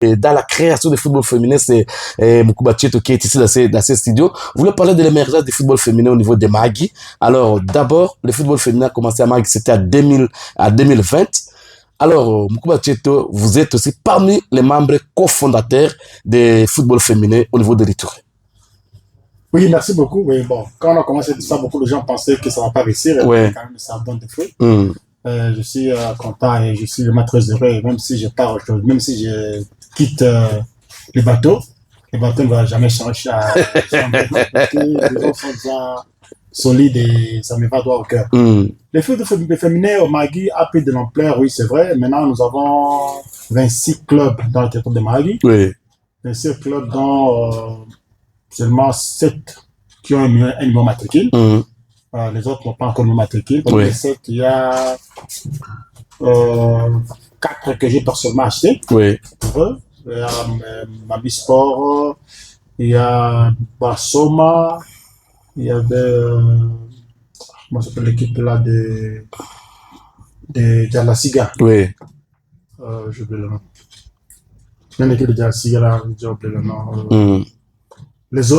dans la création du football féminin, c'est Moukuba Tcheto qui est ici dans ces studios. Vous voulez parler de l'émergence du football féminin au niveau des Magui. Alors, d'abord, le football féminin a commencé à Magui, c'était à 2020. Alors, Moukuba Tcheto, vous êtes aussi parmi les membres cofondateurs du football féminin au niveau de l'Itouré. Oui, merci beaucoup. Oui, bon, quand on a commencé tout ça, beaucoup de gens pensaient que ça ne va pas réussir. Ouais. Quand même, ça donne des fruits. Je suis content et je suis vraiment très heureux. Même si je pars, même si je quitte le bateau ne va jamais changer. Parce que les gens sont déjà solides et ça me va droit au cœur. Le football féminin au Magui a pris de l'ampleur, oui, c'est vrai. Maintenant, nous avons 26 clubs dans le territoire de Magui. Oui. 26 clubs dont seulement 7 qui ont un niveau matricule. Les autres n'ont pas encore le matricule. Dans les 7, il y a 4 que j'ai personnellement acheté. Oui. Il y a Mabi Sport, il y a Bassoma, il y avait comment s'appelle l'équipe là de Jalasiga. Oui. J'ai oublié le nom. Il y a l'équipe de Jalasiga là, j'ai oublié le nom. Les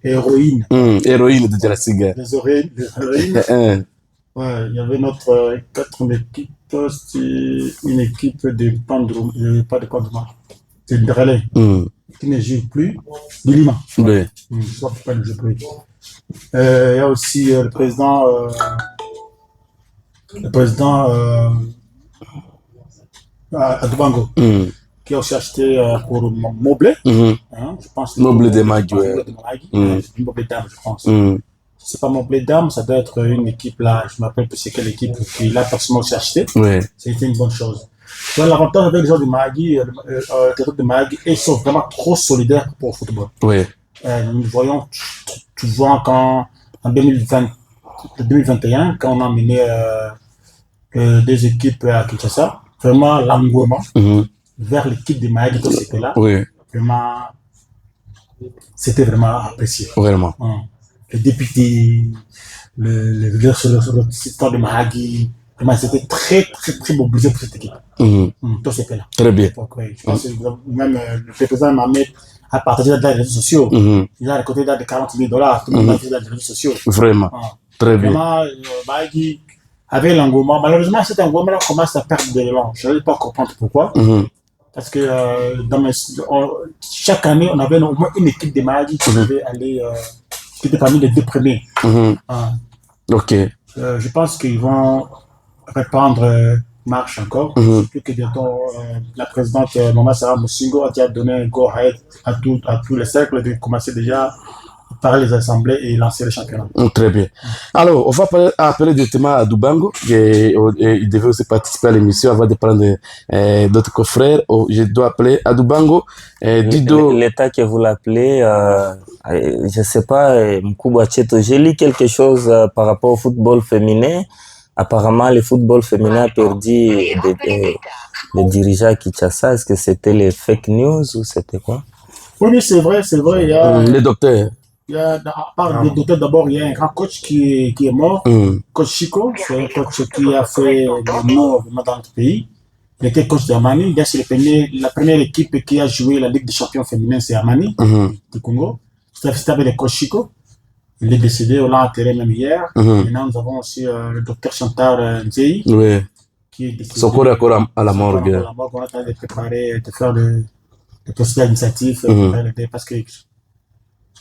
héroïnes. Héroïnes de Jalasiga. Les héroïnes. Ouais, il y avait notre quatrième équipe, une équipe de Pandroum, pas de Pandroum, c'est de Relais, qui ne joue plus, de Lima. Oui. Je ne sais pas ne joue plus. Il y a aussi le président à Dubango, qui a aussi acheté pour Moblé. Je pense Moblé de Magui. Moblé d'âme, je pense. C'est pas Moblé d'âme, ça doit être une équipe là, je ne me rappelle plus c'est quelle équipe qui l'a personnellement aussi acheté. C'était une bonne chose. Donc, l'avantage avec les gens de Magui, le territoire de Magui, ils sont vraiment trop solidaires pour le football. Nous voyons souvent quand en 2021, quand on a mené des équipes à Kinshasa, vraiment l'engouement vers l'équipe de Magui quand c'était là, vraiment, c'était vraiment apprécié. Vraiment. Les députés, le système de Magui, vraiment, c'était très, très, très mobilisé pour cette équipe. Tout c'était là. Très bien. Je pense que même le président Mohamed a partagé dans les réseaux sociaux. Il a récolté dans des $40 000, tout le monde a fait dans les réseaux sociaux. Vraiment. Très bien. Vraiment, Magui avait l'engouement. Malheureusement, cet engouement commence à perdre de l'élan. Je n'arrive pas à comprendre pourquoi. Parce que chaque année, on avait au moins une équipe de Magui qui devait aller, qui était parmi les 2 premiers. Ok. Je pense qu'ils vont répandre marche encore. Plus que bientôt, la présidente Maman Sarah Moussingo a déjà donné un go-ahead à tous les cercles de commencer déjà par les assemblées et lancer le championnat. Très bien. Alors, on va appeler directement à Dubango. Il devait aussi participer à l'émission avant de prendre d'autres confrères. Je dois appeler à Dubango. Dido. L'état que vous l'appelez, je ne sais pas, Moukuba Tcheto, j'ai lu quelque chose par rapport au football féminin. Apparemment, le football féminin a perdu des dirigeants à Kinshasa. Est-ce que c'était les fake news ou c'était quoi? Oui, c'est vrai. Il y a le docteur. À part le docteur, d'abord, il y a un grand coach qui est mort, coach Chico. C'est un coach qui a fait le nom dans notre pays. Il était coach d'Amani. La première équipe qui a joué la Ligue des champions féminins, c'est Amani, du Congo. C'était avec le coach Chico. Il est décédé, on l'a enterré même hier. Maintenant, nous avons aussi le docteur Chantal Nzei, qui est décédé. Son corps est encore à la morgue. On est en train de préparer, de faire des procédures administratives parce que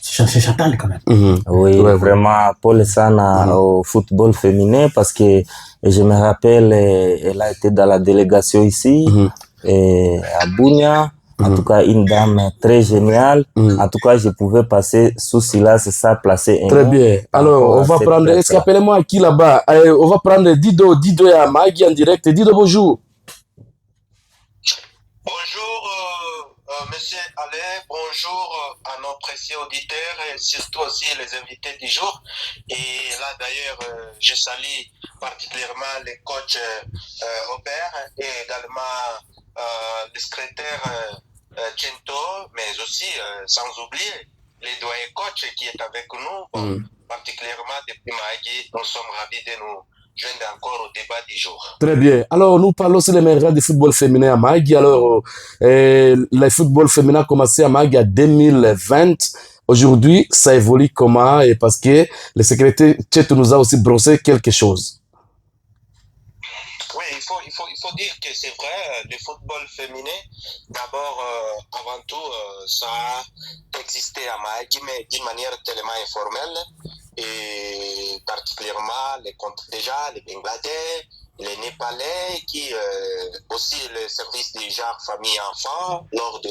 c'est Chantal quand même. Oui, vraiment, Paul Sana au football féminin parce que je me rappelle, elle a été dans la délégation ici, à Bunia. En tout cas, une dame très géniale. En tout cas, je pouvais passer sous silence ça, placer un Très bien. Alors, on va prendre... Est-ce qu'appelez-moi qui là-bas? On va prendre Dido. Dido est à Magui en direct. Dido, bonjour. Bonjour, monsieur Alain. Bonjour à nos précieux auditeurs et surtout aussi les invités du jour. Et là, d'ailleurs, je salue particulièrement les coachs Robert et également le secrétaire Gento, mais aussi, sans oublier, les doyens coachs qui est avec nous, particulièrement depuis Magui. Nous sommes ravis de nous joindre encore au débat du jour. Très bien. Alors, nous parlons aussi des meilleurs du football féminin à Magui. Alors, le football féminin a commencé à Magui en 2020. Aujourd'hui, ça évolue comment? Et parce que le secrétaire Tchet nous a aussi brossé quelque chose. Oui, il faut dire que c'est vrai, le football féminin, d'abord, avant tout, ça a existé à Magui, mais d'une manière tellement informelle, et particulièrement déjà les Bangladais, les Népalais, qui aussi le service du genre famille-enfant, lors du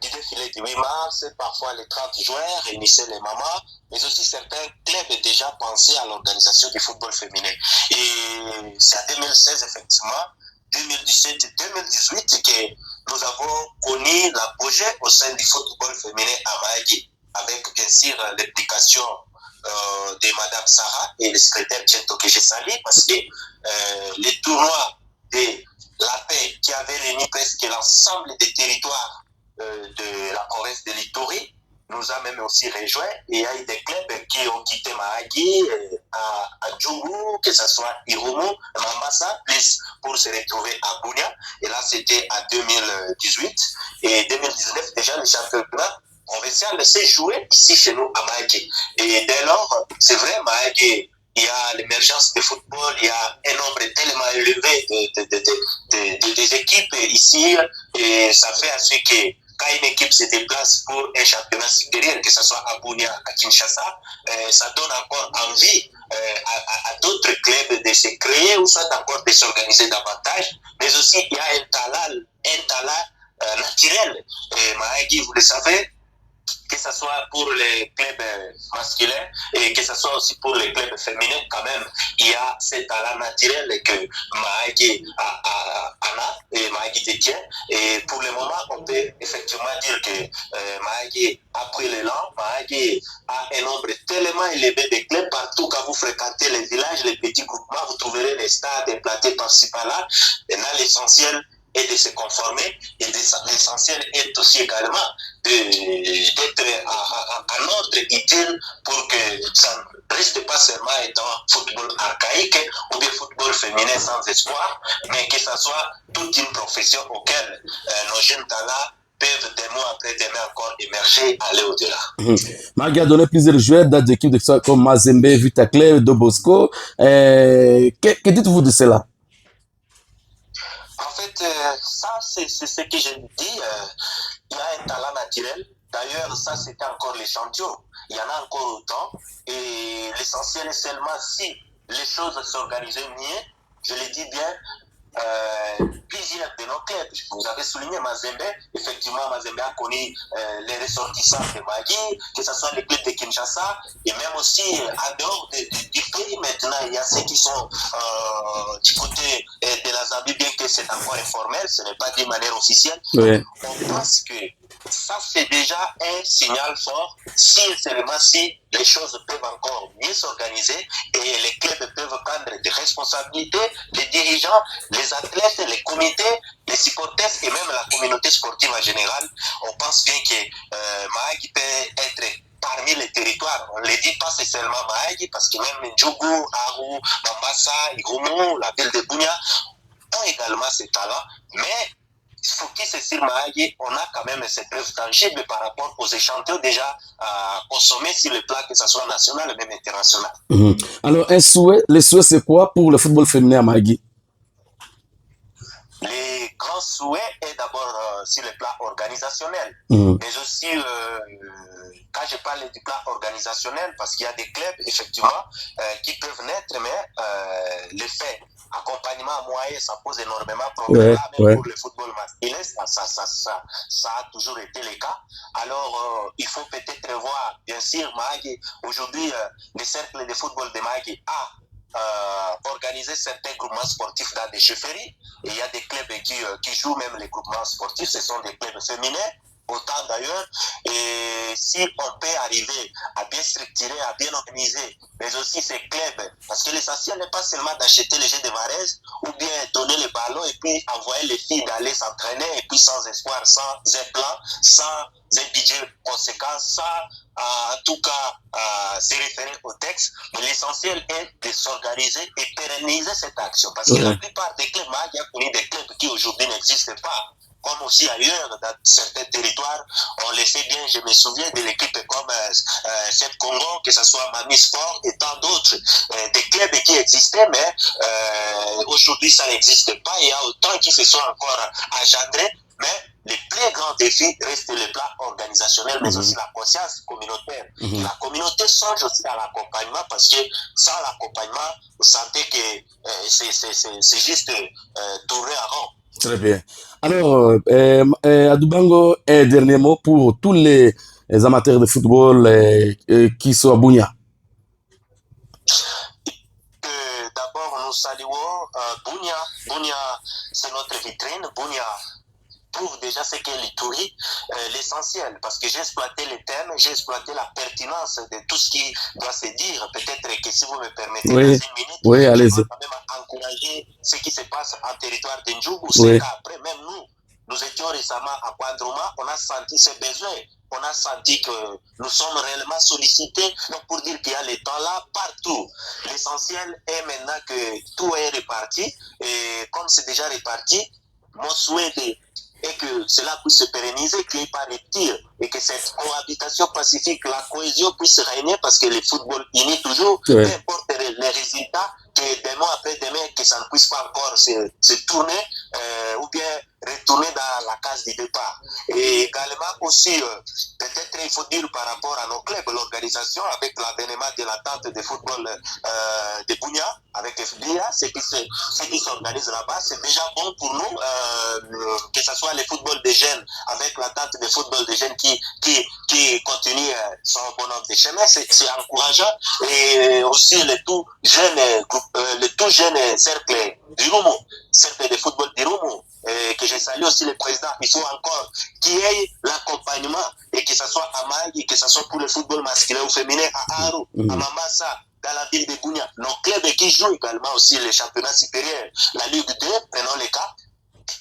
défilé du 8 mars, parfois les 30 juin, réunissaient les mamans, mais aussi certains clubs déjà pensaient à l'organisation du football féminin. Et c'est en 2016, effectivement, 2017 et 2018 que nous avons connu l'apogée au sein du football féminin à Magui, avec bien sûr l'implication de Madame Sarah et le secrétaire Tchento que j'ai sali, parce que les tournois de la paix qui avaient réuni presque l'ensemble des territoires de la province de l'Ituri nous a même aussi rejoints. Et il y a eu des clubs qui ont quitté Mahagi à Djougou, que ce soit Irumu, Mambasa, plus pour se retrouver à Bunia. Et là, c'était en 2018. Et 2019, déjà, le championnat provincial s'est joué ici chez nous à Mahagi. Et dès lors, c'est vrai, Mahagi, il y a l'émergence du football, il y a un nombre tellement élevé des équipes ici, et ça fait à ce que quand une équipe se déplace pour un championnat supérieur, que ce soit à Bunia, à Kinshasa, ça donne encore envie à d'autres clubs de se créer ou soit encore de s'organiser davantage. Mais aussi, il y a un talent naturel. Mahagi, vous le savez, que ce soit pour les clubs masculins et que ce soit aussi pour les clubs féminins, quand même, il y a ce talent naturel que Mahagi a et Mahagi détient. Et pour le moment, on peut effectivement dire que Mahagi a pris l'élan. Mahagi a un nombre tellement élevé de clubs partout. Quand vous fréquentez les villages, les petits groupements, vous trouverez les stades implantés par-ci par-là. Et là, l'essentiel est de se conformer, et l'essentiel est aussi également d'être en ordre utile pour que ça ne reste pas seulement étant football archaïque ou bien football féminin sans espoir, mais que ça soit toute une profession auquel nos jeunes talents peuvent des mois après demain encore émerger, aller au-delà. Magui a donné plusieurs joueurs dans des équipes comme Mazembe, Vitaclé, Dobosco. Que dites-vous de cela? En fait, ça, c'est ce que je dis. Il y a un talent naturel. D'ailleurs, ça, c'était encore l'échantillon. Il y en a encore autant. Et l'essentiel est seulement si les choses s'organisaient mieux, je le dis bien, plusieurs de nos clubs. Vous avez souligné Mazembe. Effectivement, Mazembe a connu les ressortissants de Magui, que ce soit les clubs de Kinshasa, et même aussi en dehors du pays. Maintenant, il y a ceux qui sont du côté de la Zambie, bien que c'est encore informel, ce n'est pas d'une manière officielle. Oui. On pense que ça, c'est déjà un signal fort, si seulement si les choses peuvent encore mieux s'organiser et les clubs peuvent prendre des responsabilités, les dirigeants, les athlètes, les comités, les supporters et même la communauté sportive en général. On pense bien que Mahagi peut être parmi les territoires. On ne le dit pas, c'est seulement Mahagi, parce que même Djougou, Aru, Mambasa, Irumu, la ville de Bunia ont également ces talents, mais focus sur Mahagi, on a quand même ces preuves tangibles par rapport aux échantillons déjà consommés sur le plan, que ce soit national et même international. Alors, un souhait, le souhait c'est quoi pour le football féminin à Magui? Les grands souhaits est d'abord sur le plan organisationnel, mais aussi quand je parle du plan organisationnel, parce qu'il y a des clubs effectivement qui peuvent naître, mais le fait accompagnement moyen, ça pose énormément de problèmes, même pour le football masculin, ça a toujours été le cas. Alors, il faut peut-être voir, bien sûr, Mahagi, aujourd'hui, le cercle de football de Mahagi a organiser certains groupements sportifs dans des chefferies. Et il y a des clubs qui jouent même les groupements sportifs, ce sont des clubs féminins. autant d'ailleurs. Et si on peut arriver à bien structurer, à bien organiser, mais aussi ces clubs, parce que l'essentiel n'est pas seulement d'acheter les jeux de Varese ou bien donner les ballons et puis envoyer les filles d'aller s'entraîner et puis sans espoir, sans un plan, sans un budget conséquent, sans en tout cas se référer au texte. Mais l'essentiel est de s'organiser et pérenniser cette action. Parce que la plupart des clubs, il y a connu des clubs qui aujourd'hui n'existent pas. Comme aussi ailleurs, dans certains territoires, on le sait bien, je me souviens de l'équipe comme cette Congo, que ce soit Mami Sport et tant d'autres, des clubs qui existaient, mais aujourd'hui ça n'existe pas. Il y a autant qui se sont encore engendrés, mais le plus grand défi reste le plan organisationnel, mais aussi la conscience communautaire. La communauté songe aussi à l'accompagnement parce que sans l'accompagnement, vous sentez que c'est juste tourner en rond. Très bien. Alors, Adubango, un dernier mot pour tous les amateurs de football qui sont à Bunia. D'abord, nous saluons Bunia. Bunia, c'est notre vitrine. Bunia prouve déjà ce qu'est l'Ituri, l'essentiel, parce que j'ai exploité les thèmes, j'ai exploité la pertinence de tout ce qui doit se dire. Peut-être que si vous me permettez, dans une minute, allez-y. je vais quand même encourager ce qui se passe en territoire d'Ndjougou. C'est qu'après, même nous étions récemment à Kouandrouma, on a senti ce besoin. On a senti que nous sommes réellement sollicités. Donc, pour dire qu'il y a les temps là partout. L'essentiel est maintenant que tout est réparti. Et comme c'est déjà réparti, mon souhait est que cela puisse se pérenniser, qu'il n'y ait pas de tir et que cette cohabitation pacifique, la cohésion puisse régner parce que le football unit toujours, peu importe les résultats, que demain après demain, que ça ne puisse pas encore se tourner ou bien retourner dans la case du départ. Et également aussi, peut-être il faut dire par rapport à nos clubs, l'organisation avec l'avènement de l'attente de football de Bunia, avec FBA, ce qui s'organise là-bas, c'est déjà bon pour nous, que ce soit le football des jeunes, avec l'attente de football des jeunes qui continue son bonhomme de chemin, c'est encourageant. Et aussi le tout jeune cercle du Roumou, cercle de football du Roumou, que je salue aussi le président. Il faut encore qu'il y ait l'accompagnement et que ce soit à Magui, que ce soit pour le football masculin ou féminin à Aru, à Mamassa, dans la ville de Bunia. Nos clubs qui jouent également aussi les championnats supérieurs, la Ligue 2, prenons les cas.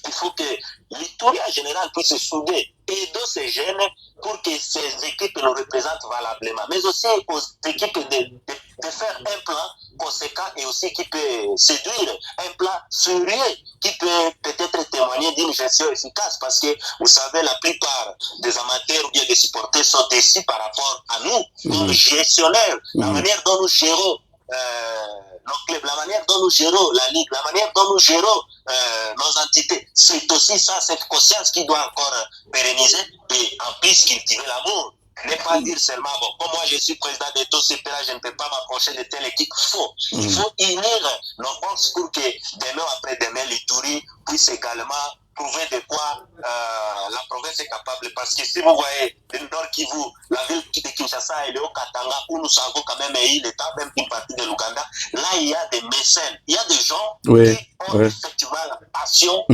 Il faut que l'Ituri en général puisse se souder et aider ces jeunes pour que ces équipes nous représentent valablement, mais aussi aux équipes de faire un plan conséquent et aussi qui peut séduire, un plan sérieux qui peut peut-être témoigner d'une gestion efficace parce que vous savez, la plupart des amateurs ou bien des supporters sont déçus par rapport à nous comme gestionnaires, la manière dont nous gérons nos clubs, la manière dont nous gérons la ligue, la manière dont nous gérons nos entités, c'est aussi ça, cette conscience qui doit encore pérenniser et en plus cultiver l'amour. Ne pas dire seulement, bon, comme moi je suis président de tout ce pays, je ne peux pas m'approcher de telle équipe. Il faut unir nos forces pour que demain après demain, l'Ituri puisse également prouver de quoi la province est capable. Parce que si vous voyez le Nord Kivu, la ville de Kinshasa et le Haut-Katanga, où nous savons quand même l'État, même une partie de l'Ouganda, là il y a des mécènes, il y a des gens qui ont effectivement la passion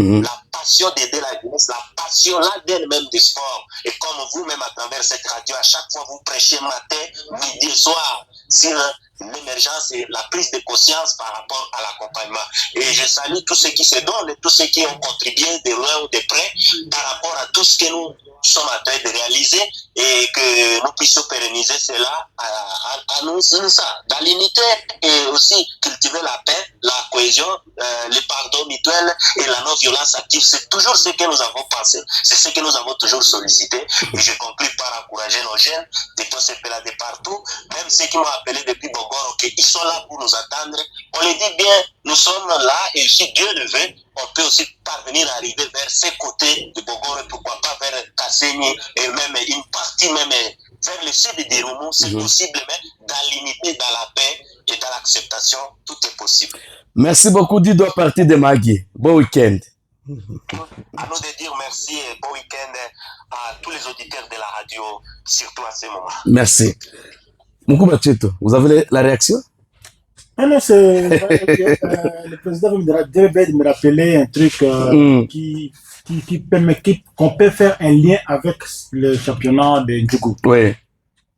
d'aider la jeunesse, la passion, l'ADN même du sport. Et comme vous-même à travers cette radio, à chaque fois vous prêchez matin, midi, soir, sur l'émergence et la prise de conscience par rapport à l'accompagnement. Et je salue tous ceux qui se donnent, tous ceux qui ont contribué de loin ou de près par rapport à tout ce que nous sommes en train de réaliser et que nous puissions pérenniser cela à nous, ça, dans l'unité et aussi cultiver la paix, la cohésion, le pardon mutuel et la non-violence active. C'est toujours ce que nous avons pensé, c'est ce que nous avons toujours sollicité. Et je conclue par encourager nos jeunes de tous ces pays de partout, même ceux qui m'ont appelé depuis Bogoro, qu'ils sont là pour nous attendre. On les dit bien, nous sommes là et si Dieu le veut, on peut aussi parvenir à arriver vers ces côtés de Bogoro et pourquoi pas vers Kasséni et même une partie même vers le sud de Roumou, c'est possible, mais dans l'unité, dans la paix et dans l'acceptation, tout est possible. Merci beaucoup Dido à partir de Magui. Bon week-end. À nous de dire merci et bon week-end à tous les auditeurs de la radio, surtout à ce moment. Merci. Mukouba Tcheto, vous avez la réaction? Non, c'est le président devait me rappeler un truc qu'on peut faire un lien avec le championnat de Djougou. Oui.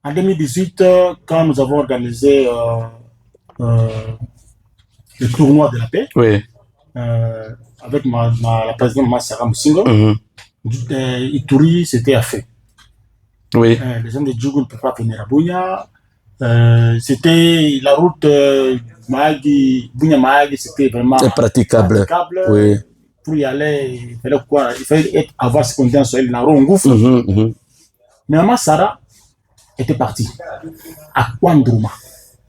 En 2018, quand nous avons organisé le tournoi de la paix, oui. avec la présidente Massara Moussingo, Ituri, c'était à fait. Oui. Les gens de Djougou ne peuvent pas venir à Bunia. C'était la route Bunia-Mahagi, c'était vraiment praticable. Oui. Pour y aller, il fallait quoi? Il fallait avoir ce qu'on dit en Swahili, la rongouf. Mais Maman Sarah était partie à Kwandruma.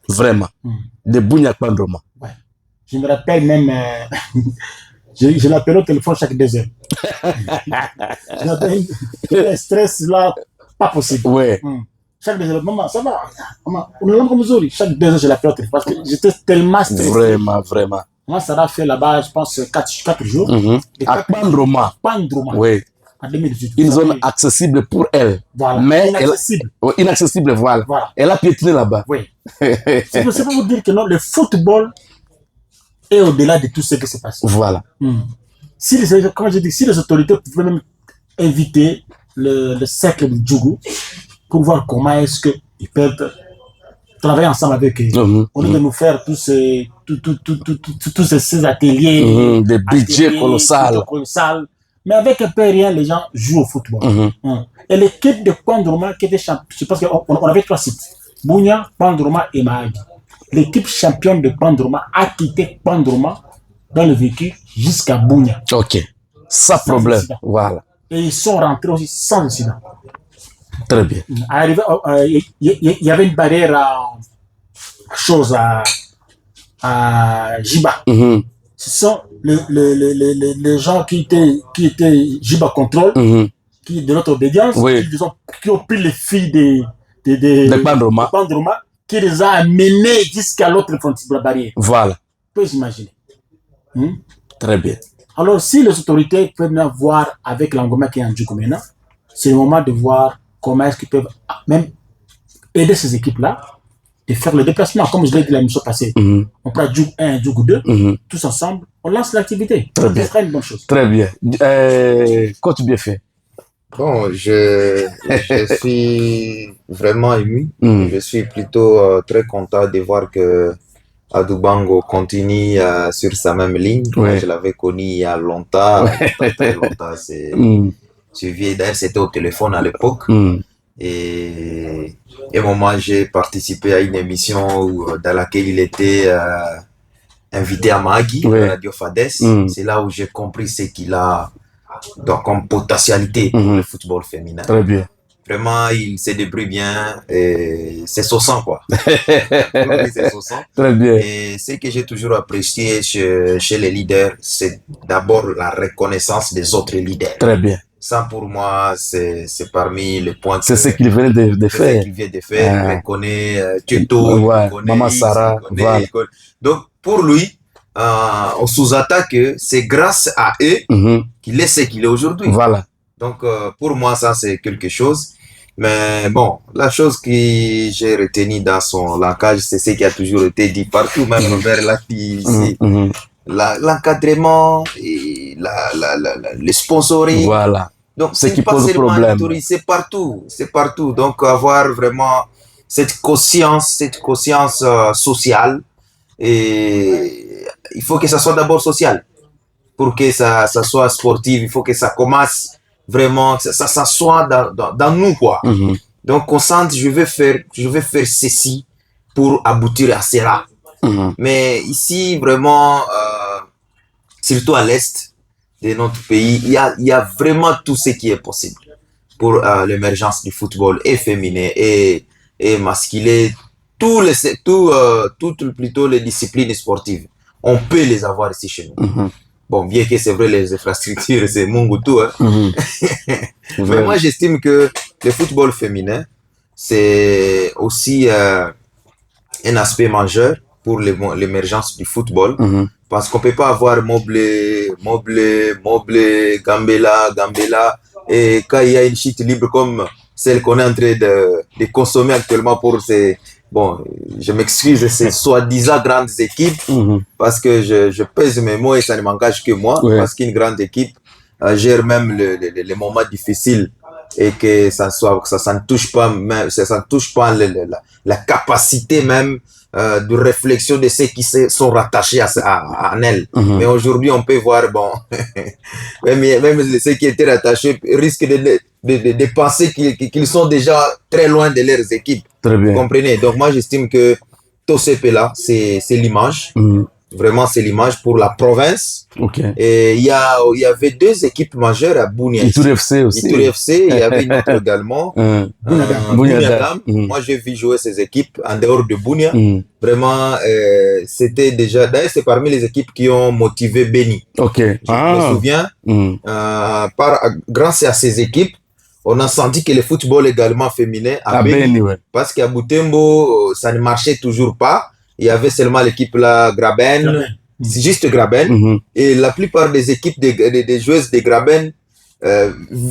Vraiment. De Bunia à Kwandruma. Ouais. Je me rappelle même, je l'appelais au téléphone chaque 2 heures. J'avais un stress là, pas possible. Ouais. Chaque 2 heures, maman, ça va? Maman, on est là comme Missouri. Chaque 2 heures, je l'appelais au téléphone parce que j'étais tellement stressé. Vraiment, vraiment. Moi, ça a fait là-bas, je pense, 4 jours. À Kwandruma. Oui. En 2018. Une zone accessible pour elle. Voilà. Mais inaccessible. Inaccessible, voilà. Elle a piétiné là-bas. Oui. C'est pour vous dire que non, le football est au-delà de tout ce qui se passe. Voilà. Comme je dis, si les autorités pouvaient même inviter le cercle de Djougou pour voir comment est-ce qu'ils peuvent travailler ensemble avec eux. Au lieu de nous faire tous ces ateliers. Des budgets colossaux. Mais avec un peu rien, les gens jouent au football. Et l'équipe de Kwandruma qui était championne, je pense qu'on avait 3 sites. Bunia, Kwandruma et Mahagi. L'équipe championne de Kwandruma a quitté Kwandruma dans le véhicule jusqu'à Bunia. Ok. Sans problème. Incident. Voilà. Et ils sont rentrés aussi sans incident. Très bien. Il y avait une barrière à Jiba. Ce sont les gens qui étaient Jiba Control, qui de notre obédience, qui ont pris les filles de Kwandruma, qui les a amenés jusqu'à l'autre frontière de la barrière. Voilà. Tu peux imaginer. Très bien. Alors, si les autorités peuvent maintenant voir avec l'engouement qui est en Djougou maintenant, c'est le moment de voir comment est-ce qu'ils peuvent même aider ces équipes-là de faire le déplacement, comme je l'ai dit la mission passée. On prend Djougou 1, Djougou 2, tous ensemble, on lance l'activité. Très bien. C'est une bonne chose. Très bien. Coach bien fait. Bon, je suis vraiment ému. Je suis plutôt très content de voir que Adou Bango continue sur sa même ligne. Ouais. Je l'avais connu il y a longtemps. Très longtemps. Suivi, d'ailleurs, c'était au téléphone à l'époque. Et à un moment, j'ai participé à une émission dans laquelle il était invité à Mahagi, à Radio Fades. C'est là où j'ai compris ce qu'il a comme potentialité pour le football féminin. Très bien. Vraiment, il se débrouille bien. C'est saussant, quoi. C'est saussant. Très bien. Et ce que j'ai toujours apprécié chez les leaders, c'est d'abord la reconnaissance des autres leaders. Très bien. Ça, pour moi, c'est parmi les points. C'est ce qu'il vient de faire. C'est ce qu'il vient de faire. Il reconnaît Tuto, il reconnaît Maman Sarah. Voilà. Donc, pour lui, on sous-attaque que c'est grâce à eux qu'il est ce qu'il est aujourd'hui. Voilà. Donc, pour moi, ça, c'est quelque chose. Mais bon, la chose que j'ai retenue dans son langage, c'est ce qui a toujours été dit partout, même Robert l'a dit ici. L'encadrement, et le sponsoring. Voilà. Donc, ce qui pose problème. C'est partout. C'est partout. Donc, avoir vraiment cette conscience sociale. Et il faut que ça soit d'abord social. Pour que ça soit sportif, il faut que ça commence vraiment, que ça soit dans nous, quoi. Donc, on sente, je vais faire ceci pour aboutir à cela. Mais ici, vraiment, surtout à l'est de notre pays, il y a vraiment tout ce qui est possible pour l'émergence du football et féminin et masculin. Plutôt les disciplines sportives. On peut les avoir ici chez nous. Bon, bien que c'est vrai, les infrastructures, c'est Mungutu. Mais moi, j'estime que le football féminin, c'est aussi un aspect majeur pour l'émergence du football. Parce qu'on ne peut pas avoir Mobley, Gambela. Et quand il y a une chute libre comme celle qu'on est en train de consommer actuellement pour ces bon, je m'excuse, c'est soi-disant grandes équipes, parce que je pèse mes mots et ça ne m'engage que moi, parce qu'une grande équipe gère même les moments difficiles et que ça ne touche pas, même, ça ne touche pas la capacité même de réflexion de ceux qui sont rattachés à elle. Mais aujourd'hui, on peut voir, bon, même ceux qui étaient rattachés risquent de penser qu'ils sont déjà très loin de leurs équipes. Vous comprenez? Donc moi, j'estime que Tosepe là, c'est l'image. Vraiment, c'est l'image pour la province. Et il y avait 2 équipes majeures à Bunia. Ituri FC aussi. Ituri FC, il y avait une autre également. Bunia. Moi, j'ai vu jouer ces équipes en dehors de Bunia. Vraiment, c'était déjà... D'ailleurs, c'est parmi les équipes qui ont motivé Beni. Je me souviens, grâce à ces équipes, on a senti que le football également féminin à Beni. Parce qu'à Butembo, ça ne marchait toujours pas. Il y avait seulement l'équipe là, Graben, juste Graben. Et la plupart des équipes des joueuses de Graben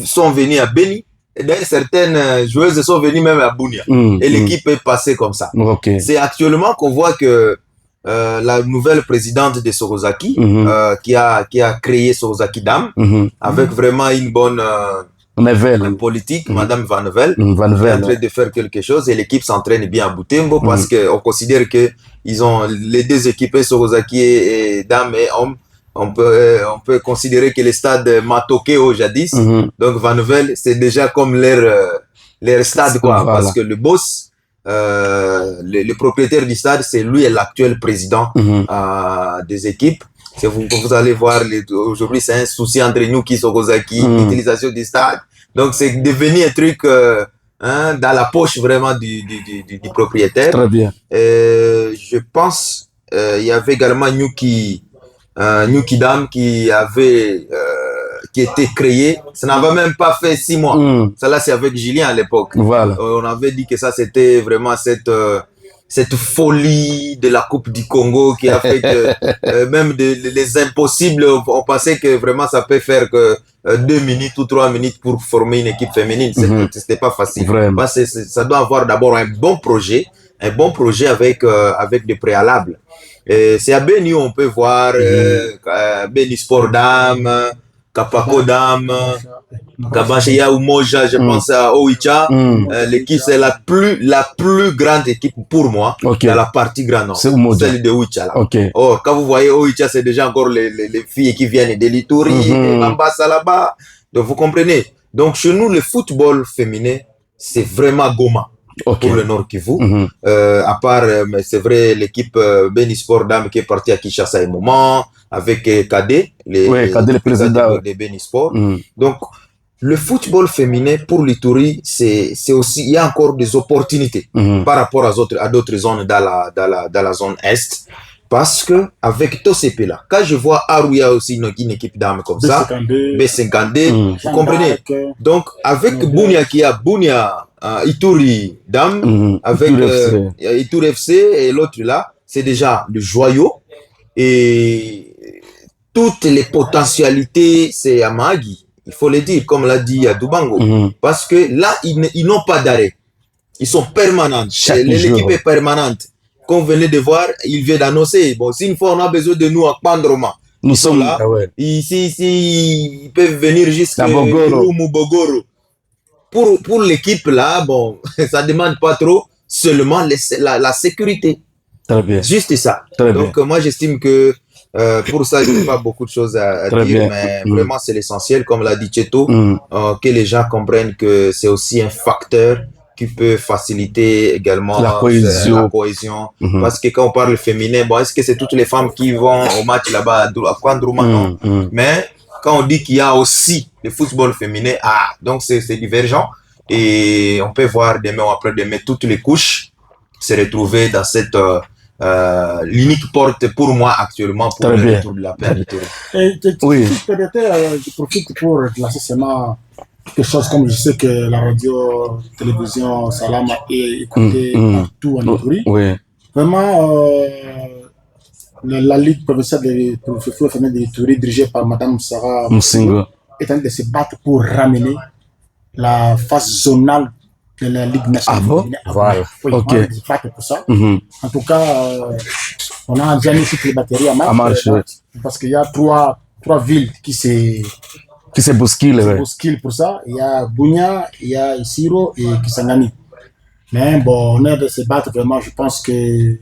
sont venues à Beni. Et d'ailleurs, certaines joueuses sont venues même à Bunia. Et l'équipe est passée comme ça. C'est actuellement qu'on voit que la nouvelle présidente de Sorosaki, qui a créé Sorosaki Dam, avec vraiment une bonne... politique, Madame Van Vel, est en train de faire quelque chose et l'équipe s'entraîne bien à Butembo parce qu'on considère que ils ont les 2 équipes, Sorosaki et dames et hommes. On peut considérer que le stade Matokeo jadis, donc Van Vel, c'est déjà comme leur stade, quoi, parce que le boss, le propriétaire du stade, c'est lui l'actuel président des équipes. Vous allez voir, aujourd'hui, c'est un souci entre nous qui sont Sorosaki, l'utilisation du stade. Donc, c'est devenu un truc dans la poche vraiment du propriétaire. Très bien. Je pense il y avait également Nyuki Dam qui était créé. Ça n'avait même pas fait 6 mois. Ça là, c'est avec Julien à l'époque. On avait dit que ça, c'était vraiment cette folie de la Coupe du Congo qui a fait que même les impossibles, on pensait que vraiment ça peut faire que 2 minutes ou 3 minutes pour former une équipe féminine. C'était pas facile. Parce que ça doit avoir d'abord un bon projet avec des préalables. C'est à Beni où on peut voir Beni Sport Dam, Kapako Dam, Kabashia ou Moja, je pense à Oicha. L'équipe, c'est la plus grande équipe pour moi dans la partie Grand Nord. Celle de Oicha. Or, quand vous voyez Oicha, c'est déjà encore les filles qui viennent de l'Ituri, de Mambasa là-bas. Donc, vous comprenez. Donc, chez nous, le football féminin, c'est vraiment Goma. Pour le Nord Kivu. À part, mais c'est vrai, l'équipe Beni Sport Dam qui est partie à Kinshasa un moment, avec Kade, le président de Beni Sport. Donc, le football féminin pour l'Ituri, c'est aussi, il y a encore des opportunités par rapport à d'autres zones dans la zone Est. Parce que, avec Tosepe là, quand je vois Arouya aussi, une équipe d'âme comme ça, B52, vous comprenez? Donc, avec Bunia qui a Bunia, Ituri Dam, avec Ituri FC et l'autre là, c'est déjà le joyau. Et toutes les potentialités, c'est à Mahagi. Il faut le dire, comme l'a dit à Dubango. Parce que là, ils n'ont pas d'arrêt. Ils sont permanents. L'équipe est permanente. Qu'on venait de voir, il vient d'annoncer. Bon, si une fois on a besoin de nous à Pandroma, nous sommes là. Ici, ils peuvent venir jusqu'à Bogoro. Pour l'équipe là, bon, ça demande pas trop, seulement la sécurité. Très bien. Juste ça. Donc moi j'estime que pour ça, je n'ai pas beaucoup de choses à dire, mais vraiment c'est l'essentiel, comme l'a dit Cheto, que les gens comprennent que c'est aussi un facteur qui peut faciliter également la cohésion. Parce que quand on parle féminin, bon, est-ce que c'est toutes les femmes qui vont au match là-bas à Kwandrouma? Non. Mais quand on dit qu'il y a aussi le football féminin, donc c'est divergent. Et on peut voir demain ou après-demain toutes les couches se retrouver dans cette l'unique porte pour moi actuellement pour le retour de la paix. Oui. Je profite pour lancer seulement quelque chose, comme je sais que la radio, télévision, Salama est écoutée partout en Ituri. Vraiment, la Ligue provinciale de football féminin de l'Ituri, dirigée par Madame Sarah Musingo, est en train de se battre pour ramener la phase zonale de la Ligue nationale. Ah bon? Voilà. Oui, Ok. on a des bacs pour ça. En tout cas, on a déjà mis toutes les batteries à marche, ouais. parce qu'il y a trois villes qui se bousculent, ouais. bousculent pour ça. Il y a Bunia, il y a Isiro et Kisangani. Mais bon, on est de se battre vraiment. Je pense que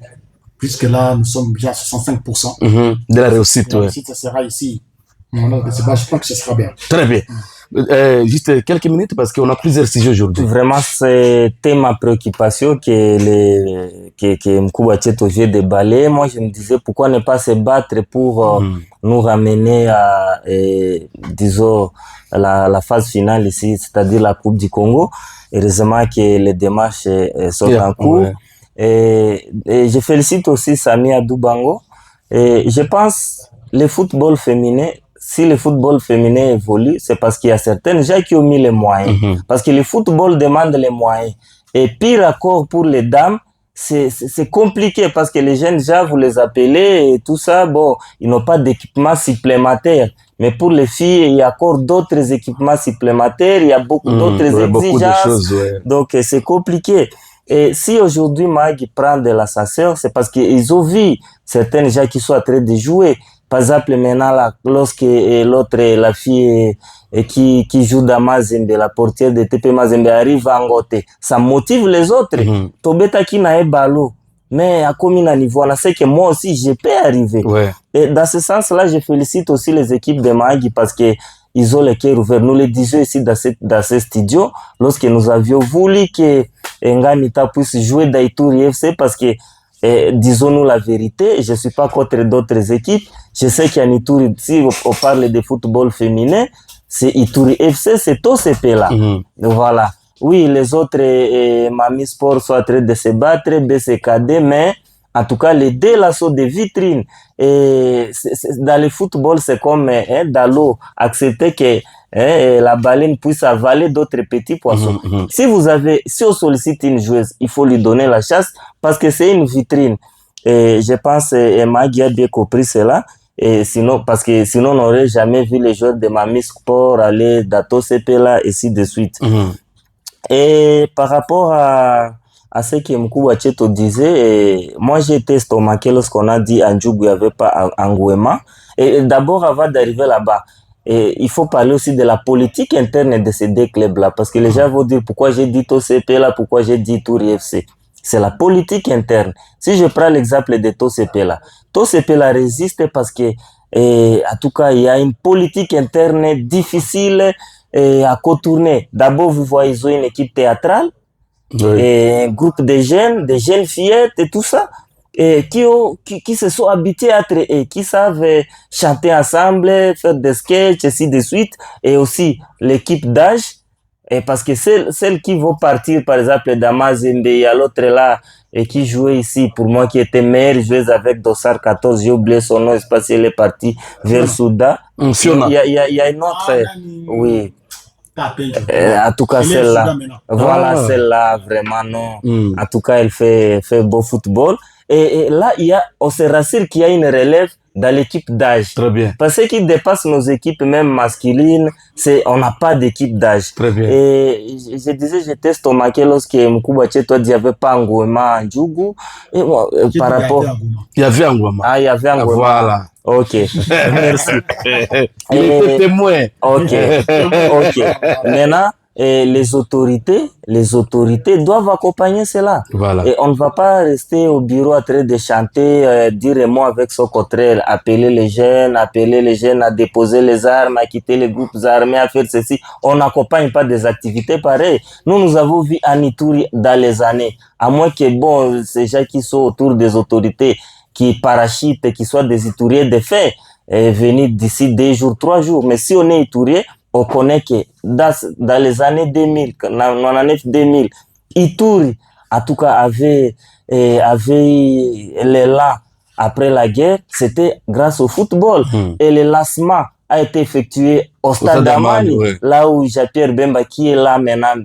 puisque là, nous sommes déjà à 65%. De la réussite, ouais. Si ça sera ici, on est de se battre, je pense que ce sera bien. Très bien. Juste quelques minutes parce qu'on a plusieurs sujets aujourd'hui. Vraiment, c'était ma préoccupation que Mkubwa Tcheto vient déballer. Moi, je me disais pourquoi ne pas se battre pour nous ramener à, disons, la phase finale ici, c'est-à-dire la Coupe du Congo. Heureusement que les démarches sont en cours. Ouais. Et je félicite aussi Sami Adoubango. Et je pense le football féminin, si le football féminin évolue, c'est parce qu'il y a certains gens qui ont mis les moyens. Parce que le football demande les moyens. Et pire encore pour les dames, c'est compliqué parce que les jeunes gens, vous les appelez et tout ça, bon, ils n'ont pas d'équipement supplémentaire. Mais pour les filles, il y a encore d'autres équipements supplémentaires, il y a beaucoup d'autres exigences. Beaucoup de choses, ouais. Donc, c'est compliqué. Et si aujourd'hui Mag prend de l'ascenseur, c'est parce qu'ils ont vu certains gens qui sont en train de jouer. Par exemple, maintenant, là, lorsque l'autre, la fille qui joue dans Mazembe, la portière de TP Mazembe arrive à Angote, ça motive les autres. Tobeta qui n'a pas ballot. Mais à combien de niveau, on sait que moi aussi, je peux arriver. Ouais. Et dans ce sens-là, je félicite aussi les équipes de Mag parce que ils ont le cœur ouvert. Nous le disions ici dans ce studio, lorsque nous avions voulu que Ngamita puisse jouer dans Ituri FC parce que, disons-nous la vérité, je suis pas contre d'autres équipes. Je sais qu'en Ituri, si on parle de football féminin, c'est Ituri FC, c'est OCP là. Voilà. Oui, les autres, Mami Sport sont en train de se battre, BCKD, mais en tout cas, les deux là sont des vitrines. Et dans le football, c'est comme dans l'eau, accepter que la baleine puisse avaler d'autres petits poissons. Si on sollicite une joueuse, il faut lui donner la chasse parce que c'est une vitrine. Et je pense que Magui a bien compris cela. Et sinon, parce que sinon, on n'aurait jamais vu les joueurs de Mami Sport aller dans TOCP là, et ainsi de suite. Et par rapport à ce que Mkubwa Tcheto disait, moi j'ai été estomaqué lorsqu'on a dit à Ndjougou il n'y avait pas Angouema. Et d'abord, avant d'arriver là-bas, il faut parler aussi de la politique interne de ces deux clubs-là. Parce que les gens vont dire pourquoi j'ai dit TOCP là, pourquoi j'ai dit Touri FC. C'est la politique interne. Si je prends l'exemple de TOCP là résiste parce que, en tout cas, il y a une politique interne difficile à contourner. D'abord, vous voyez, ils ont une équipe théâtrale, et un groupe de jeunes fillettes et tout ça, et qui se sont habitués à être et qui savent chanter ensemble, faire des sketchs, ainsi de suite, et aussi l'équipe d'âge. Et parce que celles qui vont partir, par exemple, dans Mazembe, il y a l'autre là, et qui jouait ici, pour moi, qui était meilleure joueuse avec Dossard 14, j'ai oublié son nom, je sais pas si elle est partie vers Soudan. Il y a une autre, oui. En tout cas, celle-là, voilà, celle-là, vraiment, non. En tout cas, elle fait beau football. Et là, on se rassure qu'il y a une relève dans l'équipe d'âge. Très bien. Parce que ce qui dépasse nos équipes, même masculines, on n'a pas d'équipe d'âge. Très bien. Et je disais, j'étais estomaqué lorsque Mkubwa Tcheto dit qu'il n'y avait pas Ngouema à Ndjougou. Et bon, par rapport. Il y avait Ngouema. Ah, il y avait Ngouema. Voilà. Ok. Merci. Il était témoin. Ok. Maintenant, les autorités doivent accompagner cela. Voilà. Et on ne va pas rester au bureau en train de chanter, dire un mot avec son contraire, appeler les jeunes à déposer les armes, à quitter les groupes armés, à faire ceci. On n'accompagne pas des activités pareilles. Nous avons vu en Ituri dans les années, à moins que bon, ces gens qui sont autour des autorités, qui parachutent, qui soient des Ituriens de fait, venir d'ici 2 jours, 3 jours. Mais si on est Iturien, on connaît que dans les années 2000, 99-2000, Ituri, en tout cas, avait l'élan après la guerre, c'était grâce au football. Et le lancement a été effectué au Stade d'Amani, là où Jean-Pierre Bemba, qui est là maintenant,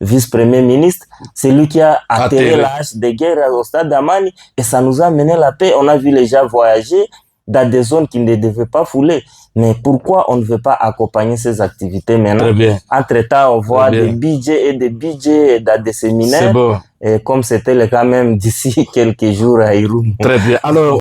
vice-premier ministre, c'est lui qui a atterri la hache de guerre au Stade d'Amani, et ça nous a amené la paix. On a vu les gens voyager dans des zones qui ne devaient pas fouler. Mais pourquoi on ne veut pas accompagner ces activités maintenant? Entre-temps, on voit des BJ et des BJ dans des séminaires. C'est beau. Et comme c'était le cas même d'ici quelques jours à Irumu. Très bien. Alors,